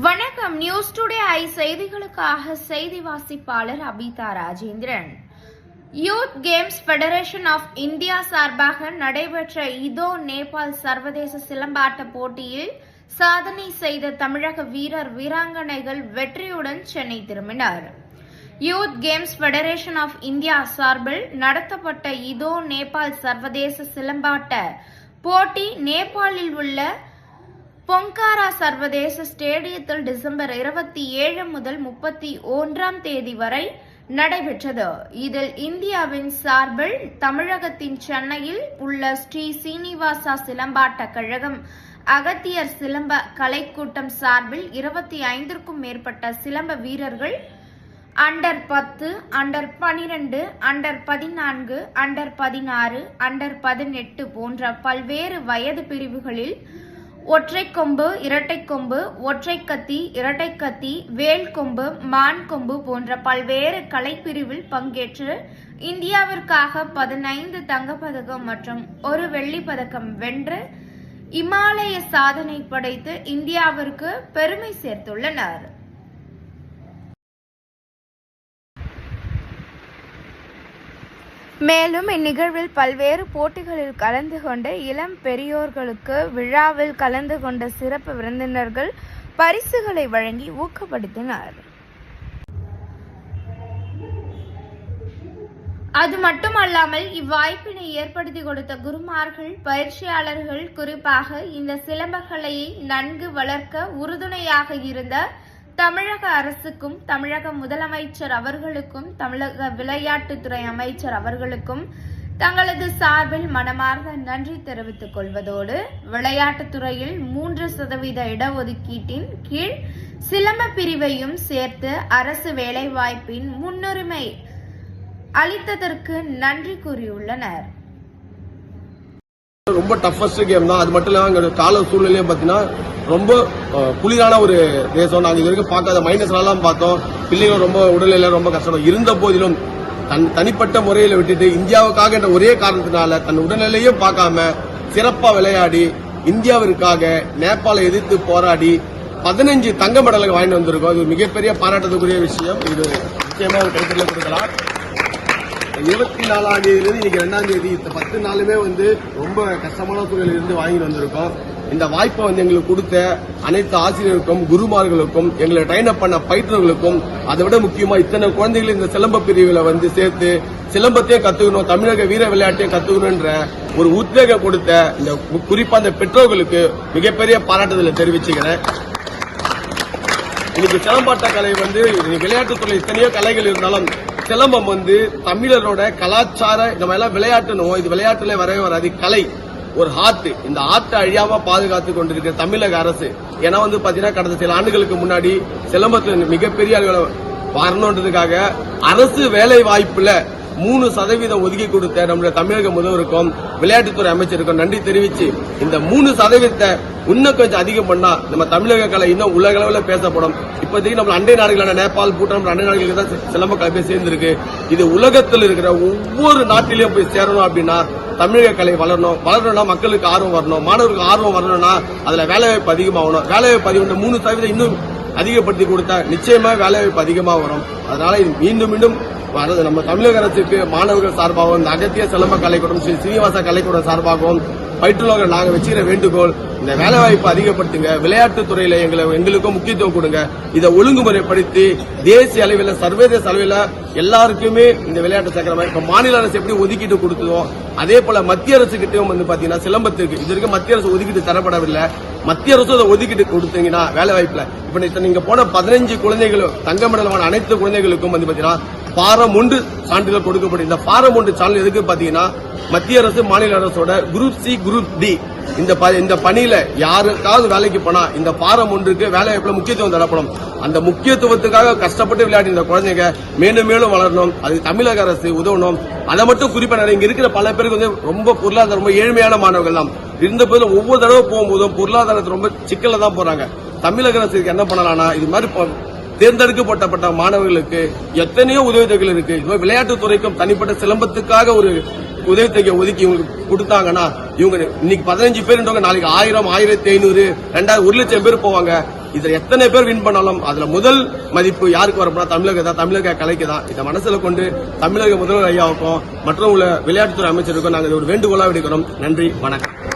வணக்கம். News today I செய்திகளுக்காக செய்தி வாசிப்பாளர் Abitha Rajendran. Youth games federation of India சார்பாக நடைபெற்ற இதோ நேபாள் சர்வதேச சிலம்பாட்ட போட்டியில் சாதனை செய்த தமிழக வீரர் வீராங்கனைகள் வெற்றியுடன் சென்னை திரும்பினர். Youth games federation of India சார்பில் நடத்தப்பட்ட இதோ நேபாள் சர்வதேச சிலம்பாட்ட போட்டி நேபாளில் உள்ள பொங்காரா சர்வதேச ஸ்டேடியத்தில் டிசம்பர் 27 முதல் 31 வரை நடைபெற்றது. இதில் இந்தியாவின் சார்பில் தமிழகத்தின் சென்னையில் உள்ள ஸ்ரீ சீனிவாசா சிலம்பாட்ட கழகம், அகத்தியர் சிலம்ப கலைக்கூட்டம் சார்பில் 25க்கும் மேற்பட்ட சிலம்ப வீரர்கள் under 10, under 12, under 14, under 16, under 18 போன்ற பல்வேறு வயது பிரிவுகளில் ஒற்றை கொம்பு, இரட்டை கொம்பு, ஒற்றை கத்தி, இரட்டை கத்தி, வேல் கொம்பு, மான் கொம்பு போன்ற பல்வேறு கலைப்பிரிவில் பங்கேற்று இந்தியாவிற்காக 15 தங்கப்பதக்கம் மற்றும் 1 வெள்ளிப் பதக்கம் வென்று இமாலய சாதனை படைத்து இந்தியாவிற்கு பெருமை சேர்த்துள்ளனர். மேலும் இந்நிகழ்வில் பல்வேறு போட்டிகளில் கலந்து கொண்ட இளம் பெரியோர்களுக்கு விழாவில் கலந்து கொண்ட சிறப்பு விருந்தினர்கள் பரிசுகளை வழங்கி ஊக்கப்படுத்தினர். அது மட்டுமல்லாமல் இவ்வாய்ப்பினை ஏற்படுத்தி கொடுத்த குருமார்கள், பயிற்சியாளர்கள், குறிப்பாக இந்த சிலம்பக்கலையை நன்கு வளர்க்க உறுதுணையாக இருந்த தமிழக அரசுக்கும், தமிழக முதலமைச்சர் அவர்களுக்கும், தமிழக விளையாட்டுத்துறை அமைச்சர் அவர்களுக்கும் தங்களது சார்பில் மனமார்ந்த நன்றி தெரிவித்துக் கொள்வதோடு, விளையாட்டுத்துறையில் 3% இடஒதுக்கீட்டின் கீழ் சிலம்ப பிரிவையும் சேர்த்து அரசு வேலைவாய்ப்பின் முன்னுரிமை அளித்ததற்கு நன்றி கூறியுள்ளனர். ரொம்ப டஃபஸ்ட் கேம் தான். அது மட்டும் இல்லாம கால சூழ்நிலையும் பாத்தீங்கன்னா ரொம்ப குளிரான ஒரு தேசம். நாங்க இது வரைக்கும் பார்க்காத மைனஸ்லாம் பார்த்தோம். பிள்ளைகள் ரொம்ப உடல்நிலை ரொம்ப கஷ்டம் இருந்த போதிலும் தனிப்பட்ட முறையில விட்டுட்டு இந்தியாவுக்காக என்ற ஒரே காரணத்தினால தன் உடல்நிலையும் பார்க்காம சிறப்பா விளையாடி இந்தியாவிற்காக நேபாளை எதிர்த்து போராடி 15 தங்க மெடல்கள் வாங்கி வந்திருக்கோம். இது மிகப்பெரிய பாராட்டத்துக்குரிய விஷயம். இது நிச்சயமா ஒரு கைத்தறல கொடுக்கலாம். 24ஆம் தேதியிலிருந்து இன்னைக்கு 2ஆம் தேதி இந்த 10 நாளுமே ரொம்ப கஷ்டமான சூழலில் இருந்து வாங்கி வந்திருக்கோம். இந்த வாய்ப்பை எங்களுக்கு கொடுத்த அனைத்து ஆசிரியர்களுக்கும், குருமார்களுக்கும், எங்களை ட்ரெயின் அப் பண்ண பயிற்றுநர்களுக்கும், அதை விட முக்கியமா இத்தனை குழந்தைகள் இந்த சிலம்ப பிரிவுல சேர்த்து சிலம்பத்தையும் கத்துக்கணும், தமிழக வீர விளையாட்டையும் கத்துக்கணும்ன்ற ஒரு உத்வேகம் கொடுத்த இந்த குறிப்பா அந்த பெற்றோர்களுக்கு மிகப்பெரிய பாராட்டுதலை தெரிவிச்சுக்கிறேன். இன்னைக்கு சிலம்பாட்ட கலை விளையாட்டுத்துறை எத்தனையோ கலைகள் இருந்தாலும் சிலம்பம் தமிழரோட கலாச்சார நம்ம எல்லாம் விளையாட்டணும். இது விளையாட்டுல வரவே வராது, கலை ஒரு ஆர்ட். இந்த ஆர்ட் அழியாம பாதுகாத்து கொண்டிருக்கிற தமிழக அரசு. ஏன்னா பாத்தீங்கன்னா கடந்த சில ஆண்டுகளுக்கு முன்னாடி சிலம்பத்தில் மிகப்பெரிய வரணுன்றதுக்காக அரசு வேலை வாய்ப்புல 3% ஒதுக்கி கொடுத்த நம்முடைய தமிழக முதல்வருக்கும் விளையாட்டுத்துறை அமைச்சருக்கும் நன்றி தெரிவிச்சு, இந்த 3% இன்னும் கொஞ்சம் அதிகம் பண்ணா நம்ம தமிழக கலை இன்னும் உலக அளவில் பேசப்படும். இப்போதைக்கு நம்ம அண்டை நாடுகளான நேபாள், பூட்டான் அண்டை நாடுகளுக்கு தான் சிலம்ப கலை போய் சேர்ந்திருக்கு. இது உலகத்தில் இருக்கிற ஒவ்வொரு நாட்டிலையும் போய் சேரணும் அப்படின்னா தமிழக கலை வளரணும்னா மக்களுக்கு ஆர்வம் வரணும், மாணவர்களுக்கு ஆர்வம் வரணும்னா அதுல வேலைவாய்ப்பு அதிகமாகணும். வேலைவாய்ப்பு அதிகம் 3% இன்னும் அதிகப்படுத்தி கொடுத்தா நிச்சயமா வேலைவாய்ப்பு அதிகமாக வரும். அதனால இது மீண்டும் மீண்டும் நம்ம தமிழக அரசுக்கு மாணவர்கள் சார்பாகவும், இந்த அகத்திய சிலம்ப கலைக்கூடம், ஸ்ரீ சீனிவாசா கலைக்கூடம் சார்பாகவும் பயிற்றுநர்கள் நாங்கள் வச்சுக்கிற வேண்டுகோள், இந்த வேலைவாய்ப்பு அதிகப்படுத்துங்க, விளையாட்டுத் துறையில எங்களுக்கும் முக்கியத்துவம் கொடுங்க. இதை ஒழுங்குமுறைப்படுத்தி தேசிய அளவில், சர்வதேச அளவில் எல்லாருக்குமே இந்த விளையாட்டு சேர்க்கிற இப்ப மாநில அரசு எப்படி ஒதுக்கீட்டு கொடுத்ததோ அதே போல மத்திய அரசு கிட்டையும் பாத்தீங்கன்னா சிலம்பத்திற்கு இது வரைக்கும் மத்திய அரசு ஒதுக்கீட்டு தரப்படவில்லை. மத்திய அரசு அதை ஒதுக்கீட்டு கொடுத்தீங்கன்னா வேலை வாய்ப்புல இப்ப நீங்க போன 15 குழந்தைகளும் தங்க மெடல் அனைத்து குழந்தைகளுக்கும் பாத்தீங்கன்னா ஃபாரம் 1 சான்றிதழ் கொடுக்கப்படும். இந்த ஃபாரம் 1 சான்றிதழ் எதுக்கு பாத்தீங்கன்னா மத்திய அரசு மாநில அரசோட குரூப் சி, குரூப் டி இந்த பணியில யாருக்காவது வேலைக்கு போனா இந்த ஃபாரம் 1க்கு வேலை வாய்ப்புல முக்கியத்துவம் தரப்படும். அந்த முக்கியத்துவத்துக்காக கஷ்டப்பட்டு விளையாடி இந்த குழந்தைங்க மேலும் மேலும் வளரணும். அது தமிழக அரசு உதவணும். அதை மட்டும் குறிப்பா இங்க இருக்கிற பல பேருக்கு ரொம்ப பொருளாதாரம் ரொம்ப ஏழ்மையான மாணவர்கள் தான் இருந்த போதும் ஒவ்வொரு தடவை போகும்போதும் பொருளாதாரத்தை ரொம்ப சிக்கல தான் போறாங்க. தமிழக அரசுக்கு என்ன பண்ணலாம்னா இது மாதிரி தேர்ந்தெடுக்கப்பட்ட மாணவர்களுக்கு எத்தனையோ உதவித்தொகைகள் இருக்கு. விளையாட்டுத்துறைக்கும் தனிப்பட்ட சிலம்பத்துக்காக ஒரு உதவித்தொகை ஒதுக்கி இவங்களுக்கு கொடுத்தாங்கன்னா இவங்க இன்னைக்கு 15 பேர் நாளைக்கு 1000, 1500, 2000, 1 லட்சம் பேர் போவாங்க. இதுல எத்தனை பேர் வின் பண்ணாலும் அதுல முதல் மதிப்பு யாருக்கு வரப்போனா தமிழக கலைக்கு தான். இதை மனசுல கொண்டு தமிழக முதல்வர் ஐயாவுக்கும் மற்றும் உள்ள விளையாட்டுத்துறை அமைச்சருக்கும் நாங்கள் ஒரு வேண்டுகோளா விடுக்கிறோம். நன்றி, வணக்கம்.